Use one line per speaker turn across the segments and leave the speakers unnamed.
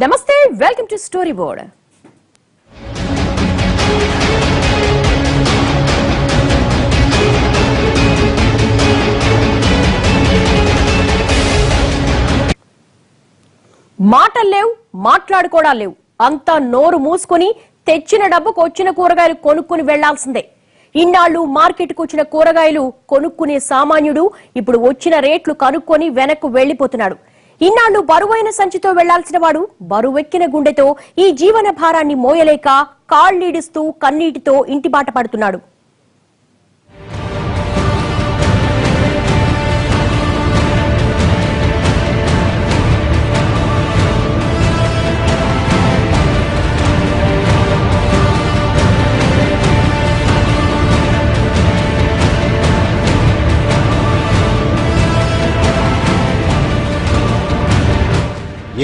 నమస్తే, welcome to story board. మాటలు లేవు, మాట్లాడుకోవడాలు లేవు. అంతా నోరు మూసుకుని తెచ్చిన డబ్బుకు వచ్చిన కూరగాయలు కొనుక్కుని వెళ్లాల్సిందే. ఇన్నాళ్లు మార్కెట్కు వచ్చిన కూరగాయలు కొనుక్కునే సామాన్యుడు ఇప్పుడు వచ్చిన రేట్లు కనుక్కొని వెనక్కు వెళ్లిపోతున్నాడు. ఇన్నాళ్లు బరువైన సంచితో వెళ్లాల్సిన వాడు బరువెక్కిన గుండెతో ఈ జీవన భారాన్ని మోయలేక కాళ్లీడుస్తూ కన్నీటితో ఇంటి బాట పడుతున్నాడు.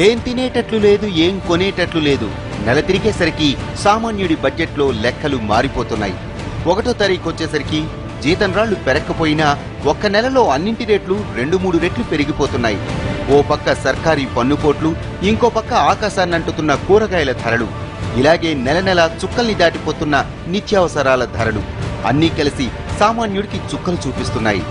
ఏం తినేటట్లు లేదు, ఏం కొనేటట్లు లేదు. నెల తిరిగేసరికి సామాన్యుడి బడ్జెట్లో లెక్కలు మారిపోతున్నాయి. 1వ తారీఖు వచ్చేసరికి జీతం రాళ్లు పెరక్కపోయినా ఒక్క నెలలో అన్నింటి రేట్లు 2-3 రెట్లు పెరిగిపోతున్నాయి. ఓ పక్క సర్కారీ పన్నుకోట్లు, ఇంకో పక్క ఆకాశాన్నంటుతున్న కూరగాయల ధరలు, ఇలాగే నెల నెల చుక్కల్ని దాటిపోతున్న నిత్యావసరాల ధరలు అన్నీ కలిసి సామాన్యుడికి చుక్కలు చూపిస్తున్నాయి.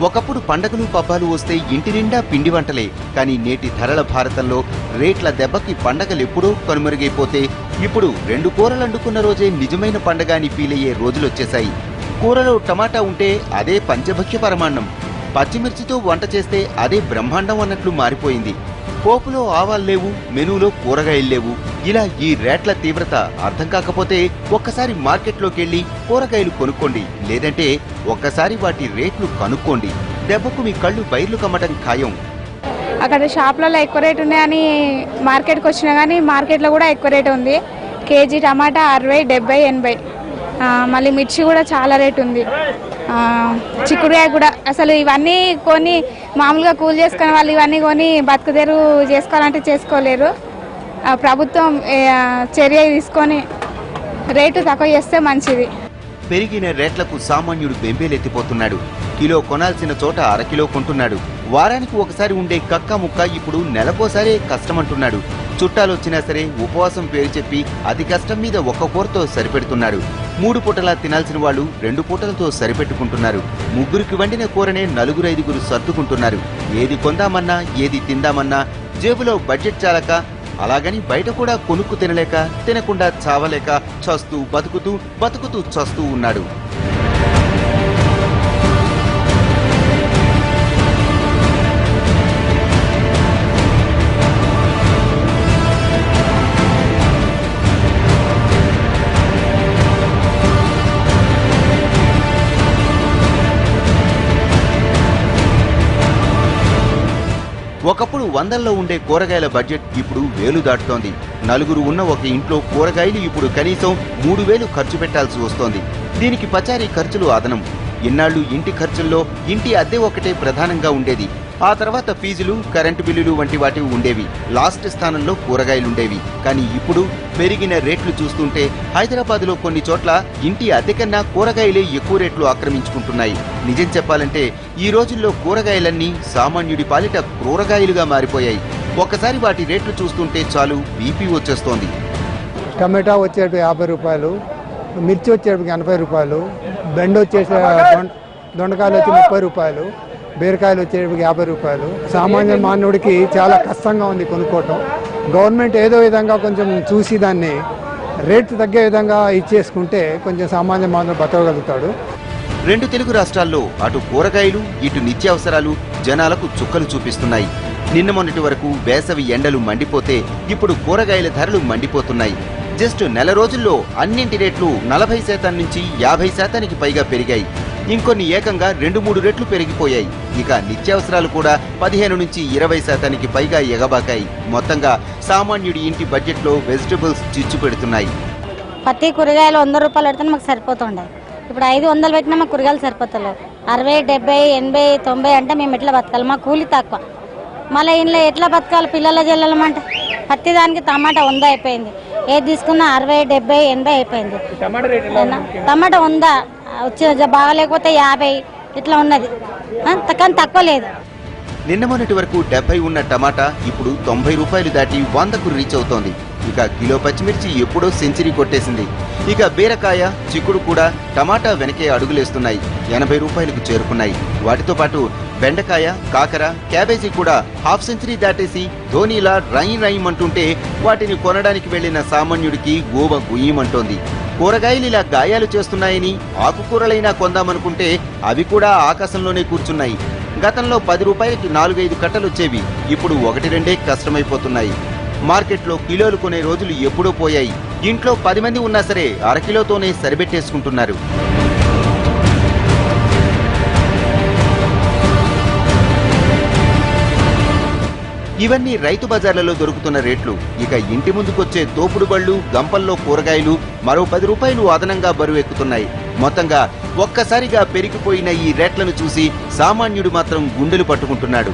ఒకప్పుడు పండగలు పబ్బాలు వస్తే ఇంటి నిండా పిండి వంటలే. కానీ నేటి ధరల భారతంలో రేట్ల దెబ్బకి పండగలెప్పుడూ కనుమరుగైపోతే ఇప్పుడు 2 కూరలు వండుకున్న రోజే నిజమైన పండగ అని ఫీలయ్యే రోజులొచ్చేశాయి. కూరలో టమాటా ఉంటే అదే పంచభక్ష్య పరమాన్నం, పచ్చిమిర్చితో వంట చేస్తే అదే బ్రహ్మాండం అన్నట్లు మారిపోయింది. పోపులో ఆవాలు లేవు, మెనూలో కూరగాయలు లేవు. ఇలా ఈ రేట్ల తీవ్రత అర్థం కాకపోతే ఒక్కసారి మార్కెట్లోకి వెళ్లి కూరగాయలు కొనుక్కోండి, లేదంటే ఒక్కసారి వాటి రేట్లు కనుక్కోండి. దెబ్బకు మీ కళ్ళు బైర్లు కమ్మటం ఖాయం.
అక్కడ షాప్లలో ఎక్కువ రేటు ఉన్నాయని మార్కెట్కి వచ్చినా కానీ మార్కెట్లో కూడా ఎక్కువ రేటు ఉంది. కేజీ టమాటా 60, 70, 80. మళ్ళీ మిర్చి కూడా చాలా రేటు ఉంది. చిక్కుడుకాయ కూడా అసలు ఇవన్నీ కొని మామూలుగా కూల్ చేసుకునే వాళ్ళు ఇవన్నీ కొని బతుకుదేరు చేసుకోవాలంటే చేసుకోలేరు. ప్రభుత్వం చర్య తీసుకొని రేటు తక్కువ చేస్తే మంచిది.
పెరిగిన రేట్లకు సామాన్యుడు బెంబేలెత్తిపోతున్నాడు. కిలో కొనాల్సిన చోట అరకిలో కొంటున్నాడు. వారానికి ఒకసారి ఉండే కక్క ముక్క ఇప్పుడు నెలకోసారే కష్టమంటున్నాడు. చుట్టాలొచ్చినా సరే ఉపవాసం పేరు చెప్పి అతి కష్టం మీద ఒక్క కూరతో సరిపెడుతున్నాడు. 3 పూటలా తినాల్సిన వాళ్ళు 2 పూటలతో సరిపెట్టుకుంటున్నారు. 3కి వండిన కూరనే 4-5 సర్దుకుంటున్నారు. ఏది కొందామన్నా, ఏది తిందామన్నా జేబులో బడ్జెట్ చాలక, అలాగని బయట కూడా కొనుక్కు తినలేక, తినకుండా చావలేక చస్తూ బతుకుతూ బతుకుతూ చస్తూ ఉన్నాడు. ఒకప్పుడు 100లో ఉండే కూరగాయల బడ్జెట్ ఇప్పుడు 1000 దాటుతోంది. 4 ఉన్న ఒక ఇంట్లో కూరగాయలు ఇప్పుడు కనీసం 3000 ఖర్చు పెట్టాల్సి వస్తోంది. దీనికి పచారీ ఖర్చులు అదనం. ఇన్నాళ్లు ఇంటి ఖర్చుల్లో ఇంటి అద్దె ఒకటే ప్రధానంగా ఉండేది. ఆ తర్వాత ఫీజులు, కరెంటు బిల్లులు వంటి వాటివి ఉండేవి. లాస్ట్ స్థానంలో కూరగాయలుండేవి. కానీ ఇప్పుడు పెరిగిన రేట్లు చూస్తుంటే హైదరాబాద్లో కొన్ని చోట్ల ఇంటి అద్దె కన్నా కూరగాయలే ఎక్కువ రేట్లు ఆక్రమించుకుంటున్నాయి. నిజం చెప్పాలంటే ఈ రోజుల్లో కూరగాయలన్నీ సామాన్యుడి పాలిట క్రూరగాయలుగా మారిపోయాయి. ఒక్కసారి వాటి రేట్లు చూస్తుంటే చాలు బీపీ వచ్చేస్తోంది.
టమాటా వచ్చేటికి 50 రూపాయలు, మిర్చి వచ్చేటికి 80 రూపాయలు, బెండ వచ్చేసి దొండకాయలు వచ్చి 30 రూపాయలు, బీరకాయలు వచ్చేటికి 50 రూపాయలు. సామాన్య మానవుడికి చాలా కష్టంగా ఉంది కొనుక్కోవటం. గవర్నమెంట్ ఏదో విధంగా కొంచెం చూసి దాన్ని రేటు తగ్గే విధంగా ఇచ్చేసుకుంటే కొంచెం సామాన్య మానవుడు బతకగలుగుతాడు.
2 తెలుగు రాష్ట్రాల్లో అటు కూరగాయలు, ఇటు నిత్యావసరాలు జనాలకు చుక్కలు చూపిస్తున్నాయి. నిన్న మొన్నటి వరకు వేసవి ఎండలు మండిపోతే ఇప్పుడు కూరగాయల ధరలు మండిపోతున్నాయి. జస్ట్ నెల రోజుల్లో అన్నింటి రేట్లు 40% నుంచి 50%కి పైగా పెరిగాయి. ఇంకొన్ని ఏకంగా 2-3 రెట్లు పెరిగిపోయాయి. ఇక నిత్యావసరాలు కూడా 15 నుంచి 20%కి పైగా ఎగబాకాయి. మొత్తంగా సామాన్యుడి ఇంటి బడ్జెట్లో వెజిటబుల్స్ చిచ్చు పెడుతున్నాయి.
ప్రతి కూరగాయలు 100 రూపాయలు పెడితే మాకు సరిపోతుండే. ఇప్పుడు 500 పెట్టినా మాకు కూరగాయలు సరిపోతలేవు. 60, 70, 80, 90 అంటే మేము ఎట్లా బతకాలి? మా కూలి తక్కువ. మళ్ళీ ఇంట్లో ఎట్లా బతకాలి? పిల్లల జల్లమంటే ప్రతి దానికి టమాటా 100 అయిపోయింది. ఏది తీసుకున్నా 60, 70, 80 అయిపోయింది. టమాటా 100 వచ్చి బాగా లేకపోతే 50, ఇట్లా ఉన్నది కానీ తక్కువ లేదు.
నిన్న మొన్నటి వరకు 70 ఉన్న టమాటా ఇప్పుడు 90 రూపాయలు దాటి 100కు రీచ్ అవుతోంది. ఇక కిలో పచ్చిమిర్చి ఎప్పుడో సెంచరీ కొట్టేసింది. ఇక బీరకాయ, చిక్కుడు కూడా టమాటా వెనకే అడుగులేస్తున్నాయి, 80 రూపాయలకు చేరుకున్నాయి. వాటితో పాటు బెండకాయ, కాకర, క్యాబేజీ కూడా హాఫ్ సెంచరీ దాటేసి ధోనీలా రైమంటుంటే వాటిని కొనడానికి వెళ్లిన సామాన్యుడికి గోవ గుయ్యమంటోంది. కూరగాయలు ఇలా గాయాలు చేస్తున్నాయని ఆకుకూరలైనా కొందామనుకుంటే అవి కూడా ఆకాశంలోనే కూర్చున్నాయి. గతంలో 10 రూపాయలకి 4-5 కట్టలు వచ్చేవి, ఇప్పుడు 1-2 కష్టమైపోతున్నాయి. మార్కెట్లో కిలోలు కొనే రోజులు ఎప్పుడో పోయాయి. ఇంట్లో 10 మంది ఉన్నా సరే అరకిలోతోనే సరిపెట్టేసుకుంటున్నారు. ఇవన్నీ రైతు బజార్లలో దొరుకుతున్న రేట్లు. ఇక ఇంటి ముందుకొచ్చే తోపుడు బళ్ళు, గంపల్లో కూరగాయలు మరో 10 రూపాయలు అదనంగా బరువెక్కుతున్నాయి. మొత్తంగా ఒక్కసారిగా పెరిగిపోయిన ఈ రేట్లను చూసి సామాన్యుడు మాత్రం గుండెలు పట్టుకుంటున్నాడు.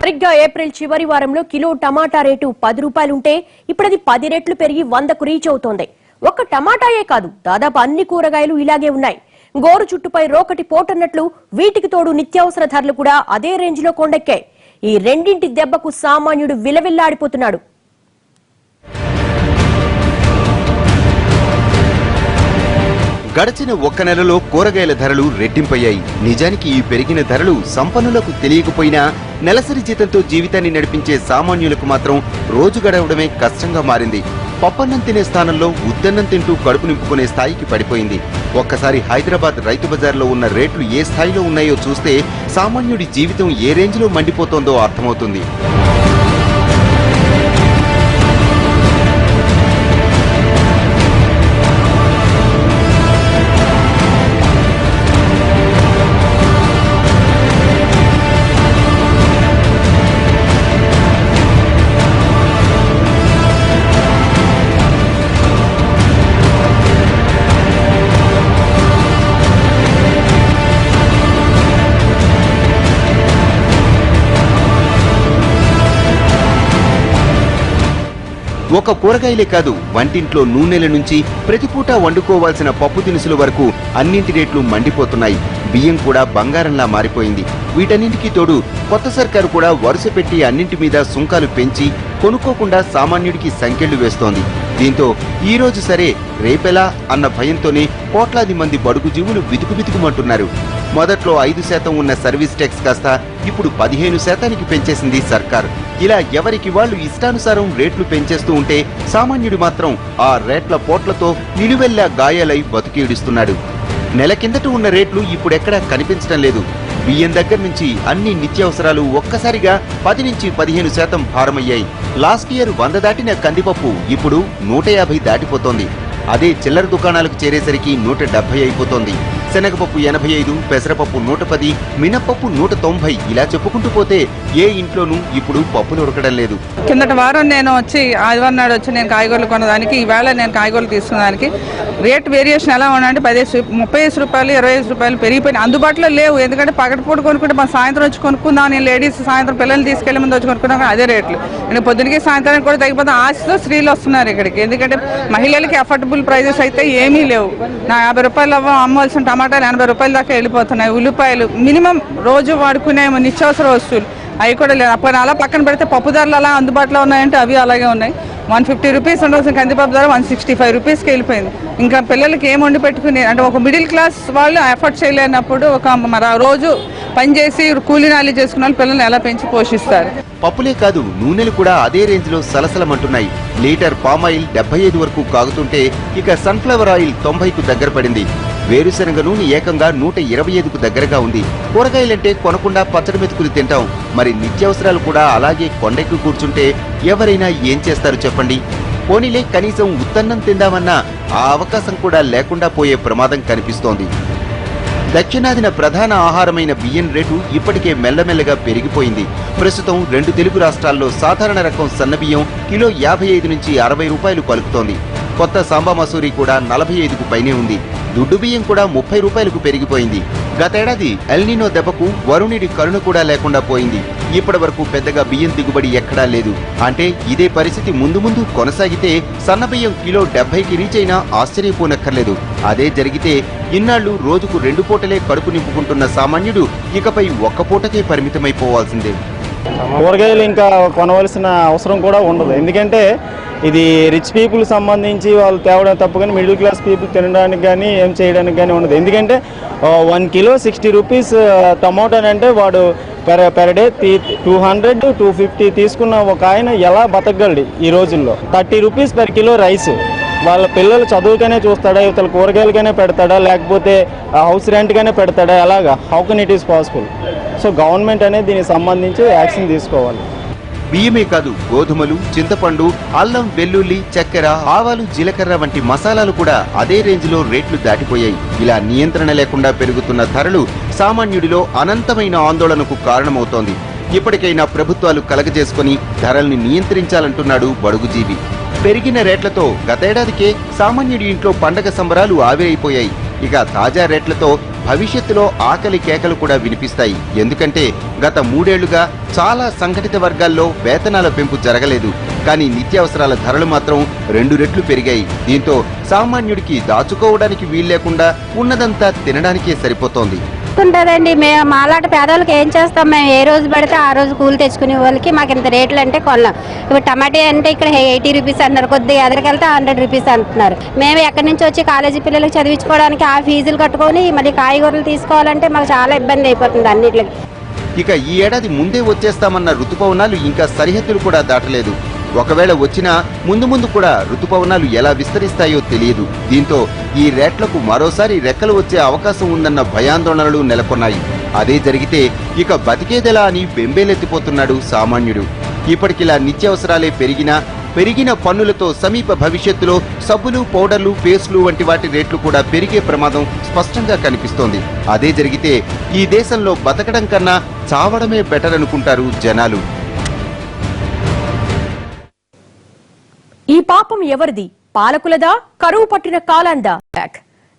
సరిగ్గా ఏప్రిల్ చివరి వారంలో కిలో టమాటా రేటు 10 రూపాయలుంటే ఇప్పుడు అది 10 రెట్లు పెరిగి 100కు రీచ్ అవుతోంది. ఒక్క టమాటాయే కాదు, దాదాపు అన్ని కూరగాయలు ఇలాగే ఉన్నాయి. గోరు చుట్టుపై రోకటి పోటన్నట్లు వీటికి తోడు నిత్యావసర ధరలు కూడా అదే రేంజ్ లో కొండెక్కాయి. ఈ రెండింటి దెబ్బకు సామాన్యుడు విలవిల్లాడిపోతున్నాడు.
గడిచిన ఒక్క నెలలో కూరగాయల ధరలు రెట్టింపయ్యాయి. నిజానికి ఈ పెరిగిన ధరలు సంపన్నులకు తెలియకపోయినా నెలసరి జీతంతో జీవితాన్ని నడిపించే సామాన్యులకు మాత్రం రోజు గడవడమే కష్టంగా మారింది. పప్పన్నం తినే స్థానంలో ఉద్దన్నం తింటూ కడుపు నింపుకునే స్థాయికి పడిపోయింది. ఒక్కసారి హైదరాబాద్ రైతు బజార్లో ఉన్న రేట్లు ఏ స్థాయిలో ఉన్నాయో చూస్తే సామాన్యుడి జీవితం ఏ రేంజ్లో మండిపోతోందో అర్థమవుతుంది. ఒక కూరగాయలే కాదు, వంటింట్లో నూనెల నుంచి ప్రతిపూట వండుకోవాల్సిన పప్పు దినుసుల వరకు అన్నింటి రేట్లు మండిపోతున్నాయి. బియ్యం కూడా బంగారంలా మారిపోయింది. వీటన్నింటికీ తోడు కొత్త సర్కారు కూడా వరుస పెట్టి అన్నింటి మీద సుంకాలు పెంచి కొనుక్కోకుండా సామాన్యుడికి సంకెళ్లు వేస్తోంది. దీంతో ఈ రోజు సరే రేపెలా అన్న భయంతోనే కోట్లాది మంది బడుగు జీవులు బితుకుబితుకుమంటున్నారు. మొదట్లో 5% ఉన్న సర్వీస్ ట్యాక్స్ కాస్త ఇప్పుడు 15% పెంచేసింది సర్కార్. ఇలా ఎవరికి వాళ్ళు ఇష్టానుసారం రేట్లు పెంచేస్తూ ఉంటే సామాన్యుడు మాత్రం ఆ రేట్ల పోట్లతో నిలువెల్లా గాయాలై బతుకీడుస్తున్నాడు. నెల కిందట ఉన్న రేట్లు ఇప్పుడెక్కడా కనిపించడం లేదు. బియ్యం దగ్గర నుంచి అన్ని నిత్యావసరాలు ఒక్కసారిగా 10 నుంచి 15% భారమయ్యాయి. లాస్ట్ ఇయర్ 100 దాటిన కందిపప్పు ఇప్పుడు 150 దాటిపోతోంది. అదే చిల్లర దుకాణాలకు చేరేసరికి 170 అయిపోతోంది. శనగపప్పు 85, పెసరపప్పు 110, మినప్పప్పు 190 ఇలా చెప్పుకుంటూ పోతే ఏ ఇంట్లోనూ ఇప్పుడు పప్పులు ఉడకడం లేదు.
కిందటి వారం నేను ఆదివారం నాడు వచ్చి నేను కాయగూరలు కొనడానికి, ఈవేళ నేను కాయగూరలు తీసుకున్నానికి రేట్ వేరియేషన్ ఎలా ఉందంటే 35 రూపాయలు 25 రూపాయలు పెరిగిపోయినాయి. అందుబాటులో లేవు. ఎందుకంటే పగటిపూట కొనుక్కుంటే మనం సాయంత్రం వచ్చి కొనుక్కుందాం, నేను లేడీస్ సాయంత్రం పిల్లల్ని తీసుకెళ్లే ముందు వచ్చి కొనుక్కున్నాం, అదే రేట్లు. నేను పొద్దునకి సాయంత్రానికి కూడా తగ్గిపోతే ఆశతో స్త్రీలు వస్తున్నారు ఇక్కడికి. ఎందుకంటే మహిళలకి అఫోర్డబుల్ ప్రైజెస్ అయితే ఏమీ లేవు. నా 50 రూపాయలు అమ్మవలసిన టమాటాలు 80 రూపాయల దాకా వెళ్ళిపోతున్నాయి. ఉల్లిపాయలు మినిమం రోజు వాడుకునే నిత్యావసర వస్తువులు అవి కూడా లేదు. అప్పుడు అలా పక్కన పెడితే పప్పు ధరలు అలా అందుబాటులో ఉన్నాయంటే అవి అలాగే ఉన్నాయి. 150 రూపీస్ ఉండవలసిన కందిపప్పు ధర 165 రూపీస్కి వెళ్ళిపోయింది. ఇంకా పిల్లలకి ఏం వండి పెట్టుకుని అంటే ఒక మిడిల్ క్లాస్ వాళ్ళు ఎఫర్ట్ చేయలేనప్పుడు ఒక రోజు పనిచేసి కూలీనాలి చేసుకున్న వాళ్ళు పిల్లల్ని ఎలా పెంచి పోషిస్తారు.
పప్పులే కాదు, నూనెలు కూడా అదే రేంజ్ లో సలసలమంటున్నాయి. లీటర్ పామాయిల్ 75 వరకు కాగుతుంటే ఇక సన్ఫ్లవర్ ఆయిల్ 90కు దగ్గర పడింది. వేరుశనగ నూనె ఏకంగా 125కు దగ్గరగా ఉంది. కూరగాయలంటే కొనకుండా పచ్చడి మెతుకులు తింటాం, మరి నిత్యావసరాలు కూడా అలాగే కొండెక్కి కూర్చుంటే ఎవరైనా ఏం చేస్తారు చెప్పండి? పోనీలే కనీసం ఉత్తన్నం తిందామన్నా ఆ అవకాశం కూడా లేకుండా పోయే ప్రమాదం కనిపిస్తోంది. దక్షిణాదిన ప్రధాన ఆహారమైన బియ్యం రేటు ఇప్పటికే మెల్లమెల్లగా పెరిగిపోయింది. ప్రస్తుతం 2 తెలుగు రాష్ట్రాల్లో సాధారణ రకం సన్నబియ్యం కిలో 55 నుంచి 60 రూపాయలు పలుకుతోంది. కొత్త సాంబా మసూరి కూడా 45కు పైనే ఉంది. దుడ్డు బియ్యం కూడా 30 రూపాయలకు పెరిగిపోయింది. గతేడాది ఎల్నినో దెబ్బకు వరుణుడి కరుణ కూడా లేకుండా పోయింది. ఇప్పటి వరకు పెద్దగా బియ్యం దిగుబడి ఎక్కడా లేదు. అంటే ఇదే పరిస్థితి ముందు ముందు కొనసాగితే సన్నబియ్యం కిలో 70కి రీచ్ అయినా ఆశ్చర్యపోనక్కర్లేదు. అదే జరిగితే ఇన్నాళ్లు రోజుకు 2 పూటలే కడుపు నింపుకుంటున్న సామాన్యుడు ఇకపై ఒక్క పూటకే పరిమితమైపోవాల్సిందే.
కూరగాయలు ఇంకా కొనవలసిన అవసరం కూడా ఉండదు. ఎందుకంటే ఇది రిచ్ పీపుల్ సంబంధించి వాళ్ళు తేవడం తప్పు, కానీ మిడిల్ క్లాస్ పీపుల్ తినడానికి కానీ ఏం చేయడానికి కానీ ఉండదు. ఎందుకంటే 1 కిలో 60 రూపీస్ టమోటానంటే వాడు పెర్ డే 200 to 250 తీసుకున్న ఒక ఆయన ఎలా బతకగలడు ఈ రోజుల్లో? 30 రూపీస్ per కిలో రైస్. వాళ్ళ పిల్లలు చదువుకనే చూస్తాడా, ఇవతల కూరగాయలకనే పెడతాడా, లేకపోతే హౌస్ రెంట్గానే పెడతాడా? ఎలాగా? How can it is possible? So government అనేది దీనికి సంబంధించి యాక్షన్ తీసుకోవాలి.
బియ్యమే కాదు, గోధుమలు, చింతపండు, అల్లం, వెల్లుల్లి, చక్కెర, ఆవాలు, జీలకర్ర వంటి మసాలాలు కూడా అదే రేంజ్లో రేట్లు దాటిపోయాయి. ఇలా నియంత్రణ లేకుండా పెరుగుతున్న ధరలు సామాన్యుడిలో అనంతమైన ఆందోళనకు కారణమవుతోంది. ఇప్పటికైనా ప్రభుత్వాలు కలగజేసుకుని ధరల్ని నియంత్రించాలంటున్నాడు బడుగుజీవి. పెరిగిన రేట్లతో గతేడాదికే సామాన్యుడి ఇంట్లో పండగ సంబరాలు ఆవిరైపోయాయి. ఇక తాజా రేట్లతో భవిష్యత్తులో ఆకలి కేకలు కూడా వినిపిస్తాయి. ఎందుకంటే గత 3 ఏళ్లుగా చాలా సంఘటిత వర్గాల్లో వేతనాల పెంపు జరగలేదు. కానీ నిత్యావసరాల ధరలు మాత్రం 2 రెట్లు పెరిగాయి. దీంతో సామాన్యుడికి దాచుకోవడానికి వీల్లేకుండా ఉన్నదంతా తినడానికే సరిపోతోంది.
ఉంటుందండి. మేము మాలాంటి పేదవాళ్ళకి ఏం చేస్తాం? మేము ఏ రోజు పడితే ఆ రోజు కూలి తెచ్చుకునే వాళ్ళకి మాకు ఇంత రేట్లు అంటే కొనలేం. ఇప్పుడు టమాటా అంటే ఇక్కడ 80 రూపీస్ అన్నారు, కొద్దిగా ఎదరికెళ్తే 100 రూపీస్ అంటున్నారు. మేము ఎక్కడి నుంచి వచ్చి కాలేజీ పిల్లలకి చదివించుకోవడానికి ఆ ఫీజులు కట్టుకొని మళ్ళీ కాయగూరలు తీసుకోవాలంటే మాకు చాలా ఇబ్బంది అయిపోతుంది అన్నిటికి.
ఇక ఈ ఏడాది ముందే వచ్చేస్తామన్న రుతుపవనాలు ఇంకా సరిహద్దులు కూడా దాటలేదు. ఒకవేళ వచ్చినా ముందు కూడా రుతుపవనాలు ఎలా విస్తరిస్తాయో తెలియదు. దీంతో ఈ రేట్లకు మరోసారి రెక్కలు వచ్చే అవకాశం ఉందన్న భయాందోళనలు నెలకొన్నాయి. అదే జరిగితే ఇక బతికేదెలా అని బెంబేలెత్తిపోతున్నాడు సామాన్యుడు. ఇప్పటికిలా నిత్యావసరాలే పెరిగిన పన్నులతో సమీప భవిష్యత్తులో సబ్బులు, పౌడర్లు, పేస్టులు వంటి వాటి రేట్లు కూడా పెరిగే ప్రమాదం స్పష్టంగా కనిపిస్తోంది. అదే జరిగితే ఈ దేశంలో బతకడం కన్నా చావడమే బెటర్ అనుకుంటారు జనాలు.
ఈ పాపం ఎవరిది? పాలకులదా? కరువు పట్టిన కాలాందా?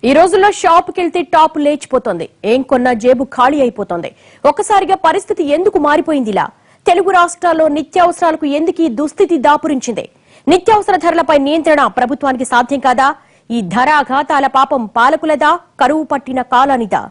ఈ రోజుల్లో షాపుకెళ్తే టాప్ లేచిపోతోంది. ఏం కొన్నా జేబు ఖాళీ అయిపోతోంది. ఒక్కసారిగా పరిస్థితి ఎందుకు మారిపోయిందిలా? తెలుగు రాష్ట్రాల్లో నిత్యావసరాలకు ఎందుకు ఈ దుస్థితి దాపురించింది? నిత్యావసర ధరలపై నియంత్రణ ప్రభుత్వానికి సాధ్యం కాదా? ఈ ధరాఘాతాల పాపం పాలకులదా? కరువు పట్టిన కాలానిదా?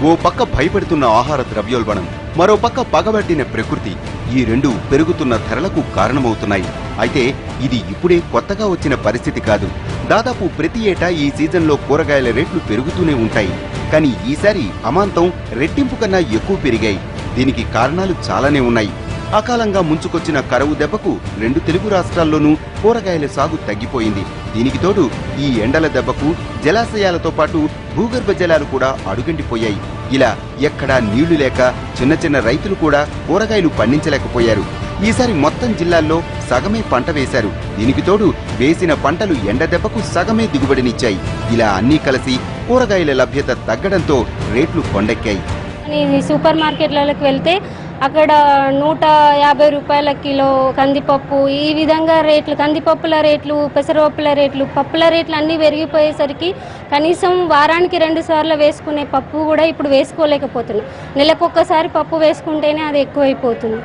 ఓ పక్క భయపెడుతున్న ఆహార ద్రవ్యోల్బణం, మరో పక్క పగబట్టిన ప్రకృతి, ఈ రెండు పెరుగుతున్న ధరలకు కారణమవుతున్నాయి. అయితే ఇది ఇప్పుడే కొత్తగా వచ్చిన పరిస్థితి కాదు. దాదాపు ప్రతి ఏటా ఈ సీజన్లో కూరగాయల రేట్లు పెరుగుతూనే ఉంటాయి. కానీ ఈసారి అమాంతం రెట్టింపు కన్నా ఎక్కువ పెరిగాయి. దీనికి కారణాలు చాలానే ఉన్నాయి. అకాలంగా ముంచుకొచ్చిన కరువు దెబ్బకు 2 తెలుగు రాష్ట్రాల్లోనూ కూరగాయల సాగు తగ్గిపోయింది. దీనికి తోడు ఈ ఎండల దెబ్బకు జలాశయాలతో పాటు భూగర్భ జలాలు కూడా అడుగంటిపోయాయి. ఇలా ఎక్కడా నీళ్లు లేక చిన్న రైతులు కూడా కూరగాయలు పండించలేకపోయారు. ఈసారి మొత్తం జిల్లాల్లో సగమే పంట వేశారు. దీనికి తోడు వేసిన పంటలు ఎండ దెబ్బకు సగమే దిగుబడినిచ్చాయి. ఇలా అన్నీ కలిసి కూరగాయల లభ్యత తగ్గడంతో రేట్లు కొండెక్కాయి.
సూపర్ మార్కెట్లకు వెళ్తే అక్కడ 150 రూపాయల కిలో కందిపప్పు, ఈ విధంగా రేట్లు, కందిపప్పుల రేట్లు, పెసరపప్పుల రేట్లు, పప్పుల రేట్లు అన్నీ పెరిగిపోయేసరికి కనీసం వారానికి 2 సార్లు వేసుకునే పప్పు కూడా ఇప్పుడు వేసుకోలేకపోతున్నాం. నెలకొక్కసారి పప్పు వేసుకుంటేనే అది ఎక్కువైపోతుంది.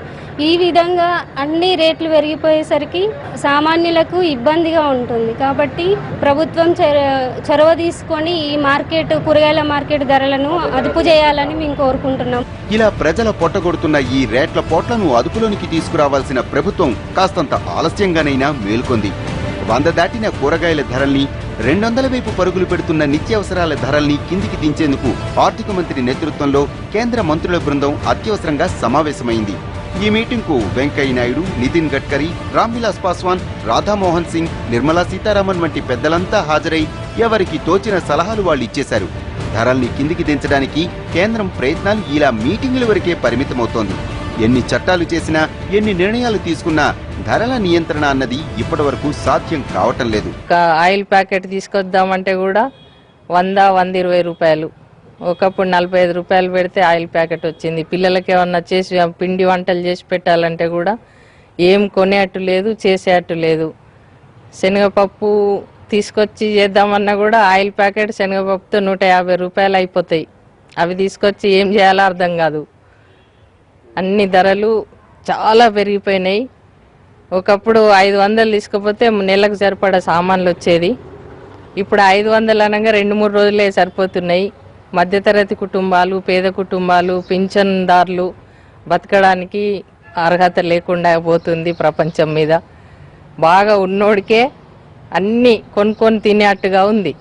ఈ విధంగా అన్ని రేట్లు పెరిగిపోయేసరికి సామాన్యులకు ఇబ్బందిగా ఉంటుంది. కాబట్టి ప్రభుత్వం చొరవ తీసుకొని ఈ కూరగాయల మార్కెట్ ధరలను అదుపు చేయాలని మేము కోరుకుంటున్నాం.
ఇలా ప్రజల పొట్టగొడుతున్న ఈ రేట్ల పోట్లను అదుపులోనికి తీసుకురావాల్సిన ప్రభుత్వం కాస్తంత ఆలస్యంగానైనా మేల్కొంది. 100 దాటిన కూరగాయల ధరల్ని, 200 వైపు పరుగులు పెడుతున్న నిత్యావసరాల ధరల్ని కిందికి దించేందుకు ఆర్థిక మంత్రి నేతృత్వంలో కేంద్ర మంత్రుల బృందం అత్యవసరంగా సమావేశమైంది. ఈ మీటింగ్ కు వెంకయ్య నాయుడు, నితిన్ గడ్కరీ, రామ్ విలాస్ పాస్వాన్, రాధామోహన్ సింగ్, నిర్మలా సీతారామన్ వంటి పెద్దలంతా హాజరై ఎవరికి తోచిన సలహాలు వాళ్ళు ఇచ్చేశారు. ధరల్ని కిందికి దించడానికి కేంద్రం ప్రయత్నాలు ఇలా మీటింగుల వరకే పరిమితమవుతోంది. ఎన్ని చట్టాలు చేసినా, ఎన్ని నిర్ణయాలు తీసుకున్నా ధరల నియంత్రణ అన్నది ఇప్పటి వరకు సాధ్యం కావటం లేదు.
ఆయిల్ ప్యాకెట్ తీసుకొద్దామంటే కూడా 100-120 రూపాయలు. ఒకప్పుడు 45 రూపాయలు పెడితే ఆయిల్ ప్యాకెట్ వచ్చింది. పిల్లలకి ఏమన్నా చేసి పిండి వంటలు చేసి పెట్టాలంటే కూడా ఏం కొనేట్టు లేదు, చేసేట్టు లేదు. శనగపప్పు తీసుకొచ్చి చేద్దామన్నా కూడా ఆయిల్ ప్యాకెట్ శనగపప్పుతో 150 రూపాయలు అయిపోతాయి. అవి తీసుకొచ్చి ఏం చేయాలో అర్థం కాదు. అన్ని ధరలు చాలా పెరిగిపోయినాయి. ఒకప్పుడు 500 తీసుకపోతే నెలకు సరిపడా సామాన్లు వచ్చేది. ఇప్పుడు 500 అనగా 2-3 రోజులే సరిపోతున్నాయి. మధ్యతరగతి కుటుంబాలు, పేద కుటుంబాలు, పింఛన్దారులు బతకడానికి అర్హత లేకుండా పోతుంది ప్రపంచం మీద. బాగా ఉన్నోడికే అన్నీ కొనుక్కొని తినేట్టుగా ఉంది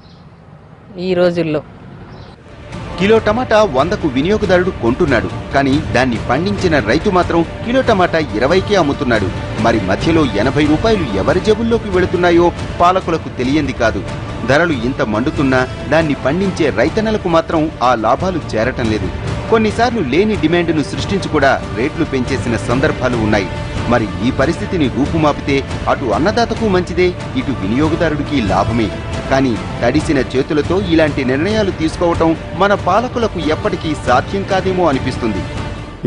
ఈ రోజుల్లో.
కిలో టమాటా 100కు వినియోగదారుడు కొంటున్నాడు, కానీ దాన్ని పండించిన రైతు మాత్రం కిలో టమాటా 20కే అమ్ముతున్నాడు. మరి మధ్యలో 80 రూపాయలు ఎవరి జేబుల్లోకి వెళుతున్నాయో పాలకులకు తెలియంది కాదు. ధరలు ఇంత మండుతున్నా దాన్ని పండించే రైతన్నలకు మాత్రం ఆ లాభాలు చేరటం లేదు. కొన్నిసార్లు లేని డిమాండ్ను సృష్టించి కూడా రేట్లు పెంచేసిన సందర్భాలు ఉన్నాయి. మరి ఈ పరిస్థితిని రూపుమాపితే అటు అన్నదాతకు మంచిదే, ఇటు వినియోగదారుడికి లాభమే. కానీ తడిసిన చేతులతో ఇలాంటి నిర్ణయాలు తీసుకోవటం మన పాలకులకు ఎప్పటికీ సాధ్యం కాదేమో అనిపిస్తుంది.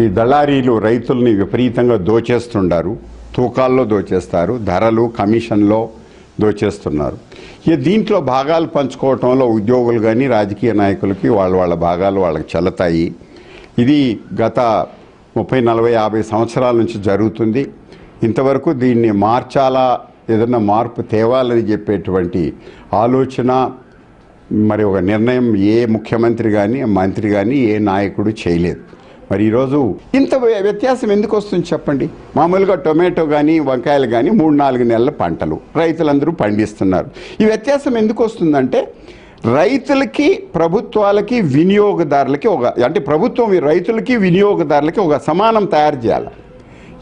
ఈ దళారీలు రైతుల్ని విపరీతంగా దోచేస్తుండారు. తూకాల్లో దోచేస్తారు, ధరలు కమిషన్లో దోచేస్తున్నారు. దీంట్లో భాగాలు పంచుకోవటంలో ఉద్యోగులు కానీ రాజకీయ నాయకులకి వాళ్ళ భాగాలు వాళ్ళకి చెల్లతాయి. ఇది గత 30, 40, 50 సంవత్సరాల నుంచి జరుగుతుంది. ఇంతవరకు దీన్ని మార్చాలా, ఏదన్నా మార్పు తేవాలని చెప్పేటువంటి ఆలోచన మరి ఒక నిర్ణయం ఏ ముఖ్యమంత్రి కానీ మంత్రి కానీ ఏ నాయకుడు చేయలేదు. మరి ఈరోజు ఇంత వ్యత్యాసం ఎందుకు వస్తుంది చెప్పండి? మామూలుగా టొమాటో కానీ వంకాయలు కానీ 3-4 నెలల పంటలు రైతులందరూ పండిస్తున్నారు. ఈ వ్యత్యాసం ఎందుకు వస్తుందంటే రైతులకి, ప్రభుత్వాలకి, వినియోగదారులకి అంటే ప్రభుత్వం రైతులకి వినియోగదారులకి ఒక సమానం తయారు చేయాలి.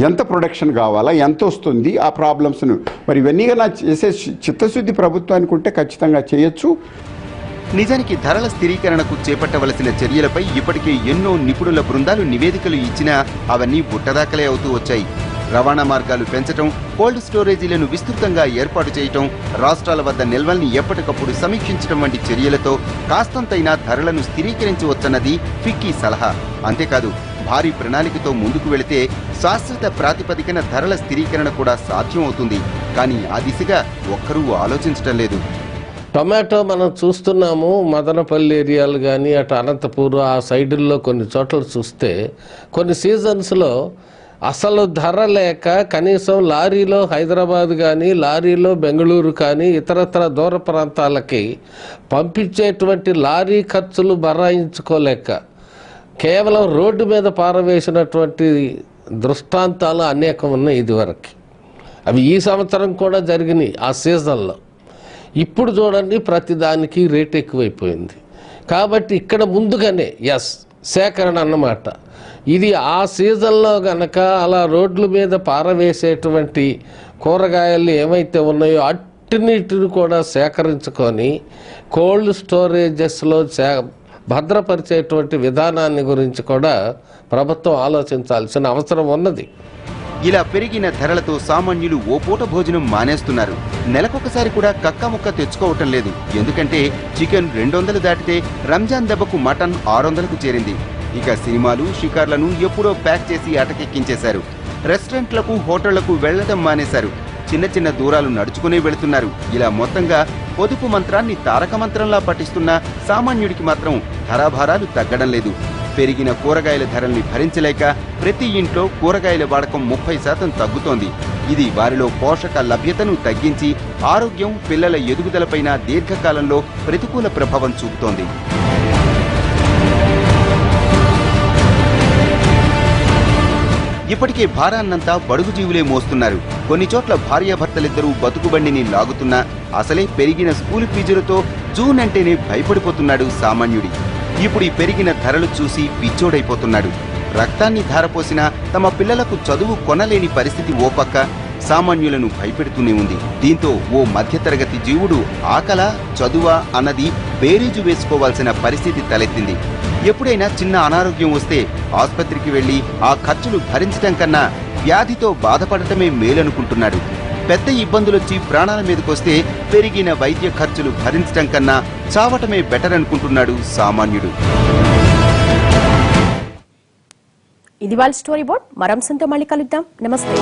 ఎంత ప్రొడక్షన్ కావాలా, ఎంత వస్తుంది, ఆ ప్రాబ్లమ్స్ను మరి ఇవన్నీ నా చేసే చిత్తశుద్ధి ప్రభుత్వానికి ఉంటే ఖచ్చితంగా చేయొచ్చు.
నిజానికి ధరల స్థిరీకరణకు చేపట్టవలసిన చర్యలపై ఇప్పటికే ఎన్నో నిపుణుల బృందాలు నివేదికలు ఇచ్చినా అవన్నీ బుట్టదాకలే అవుతూ వచ్చాయి. రవాణా మార్గాలు పెంచడం, కోల్డ్ స్టోరేజీలను విస్తృతంగా ఏర్పాటు చేయటం, రాష్ట్రాల వద్ద నిల్వల్ని ఎప్పటికప్పుడు సమీక్షించడం వంటి చర్యలతో కాస్తంతైనా ధరలను స్థిరీకరించవచ్చన్నది ఫిక్కీ సలహా. అంతేకాదు, భారీ ప్రణాళికతో ముందుకు వెళితే శాశ్వత ప్రాతిపదికన ధరల స్థిరీకరణ కూడా సాధ్యం అవుతుంది. కానీ ఆ దిశగా ఒక్కరూ ఆలోచించటం లేదు.
టొమాటో మనం చూస్తున్నాము, మదనపల్లి ఏరియాలు కానీ అటు అనంతపూర్ ఆ సైడుల్లో కొన్ని చోట్ల చూస్తే కొన్ని సీజన్స్లో అసలు ధర లేక కనీసం లారీలో హైదరాబాద్ కానీ లారీలో బెంగళూరు కానీ ఇతరత్ర దూర ప్రాంతాలకి పంపించేటువంటి లారీ ఖర్చులు బరాయించుకోలేక కేవలం రోడ్డు మీద పారవేసినటువంటి దృష్టాంతాలు అనేకం ఉన్నాయి ఇదివరకు. అవి ఈ సంవత్సరం కూడా జరిగినాయి ఆ సీజన్లో. ఇప్పుడు చూడండి, ప్రతిదానికి రేట్ ఎక్కువైపోయింది. కాబట్టి ఇక్కడ ముందుగానే సేకరణ అన్నమాట. ఇది ఆ సీజన్లో గనక అలా రోడ్ల మీద పారవేసేటువంటి కూరగాయలు ఏమైతే ఉన్నాయో అన్నిటిని కూడా సేకరించుకొని కోల్డ్ స్టోరేజెస్లో భద్రపరిచేటువంటి విధానాన్ని గురించి కూడా ప్రభుత్వం ఆలోచించాల్సిన అవసరం ఉన్నది.
ఇలా పెరిగిన ధరలతో సామాన్యులు ఓ పూట భోజనం మానేస్తున్నారు. నెలకొకసారి కూడా కక్కాముక్క తెచ్చుకోవటం లేదు. ఎందుకంటే చికెన్ 200 దాటితే రంజాన్ దెబ్బకు మటన్ 600కు చేరింది. ఇక సినిమాలు, షికార్లను ఎప్పుడో ప్యాక్ చేసి అటకెక్కించేశారు. రెస్టారెంట్లకు, హోటళ్లకు వెళ్లడం మానేశారు. చిన్న చిన్న దూరాలు నడుచుకునే వెళుతున్నారు. ఇలా మొత్తంగా పొదుపు మంత్రాన్ని తారక మంత్రంలా పఠిస్తున్న సామాన్యుడికి మాత్రం ధరాభారాలు తగ్గడం లేదు. పెరిగిన కూరగాయల ధరల్ని భరించలేక ప్రతి ఇంట్లో కూరగాయల వాడకం 30% తగ్గుతోంది. ఇది వారిలో పోషక లభ్యతను తగ్గించి ఆరోగ్యం, పిల్లల ఎదుగుదలపైన దీర్ఘకాలంలో ప్రతికూల ప్రభావం చూపుతోంది. ఇప్పటికే భారాన్నంతా బడుగు జీవులే మోస్తున్నారు. కొన్ని చోట్ల భార్యాభర్తలిద్దరూ బతుకుబండిని లాగుతున్నా అసలే పెరిగిన స్కూల్ ఫీజులతో జూన్ అంటేనే భయపడిపోతున్నాడు సామాన్యుడి. ఇప్పుడు ఈ పెరిగిన ధరలు చూసి పిచ్చోడైపోతున్నాడు. రక్తాన్ని ధారపోసినా తమ పిల్లలకు చదువు కొనలేని పరిస్థితి ఓ పక్క సామాన్యులను భయపెడుతూనే ఉంది. దీంతో ఓ మధ్యతరగతి జీవుడు ఆకలా, చదువా అన్నది బేరీజు వేసుకోవాల్సిన పరిస్థితి తలెత్తింది. ఎప్పుడైనా చిన్న అనారోగ్యం వస్తే ఆసుపత్రికి వెళ్లి ఆ ఖర్చులు భరించడం కన్నా వ్యాధితో బాధపడటమే మేలనుకుంటున్నాడు. పెద్ద ఇబ్బందులొచ్చి ప్రాణాల మీదకొస్తే పెరిగిన వైద్య ఖర్చులు భరించడం కన్నా చావటమే బెటర్ అనుకుంటున్నాడు సామాన్యుడు.
ఇది వాళ్ళ స్టోరీ బోర్డ్. మరో అంశంతో మళ్ళీ కలుద్దాం. నమస్తే.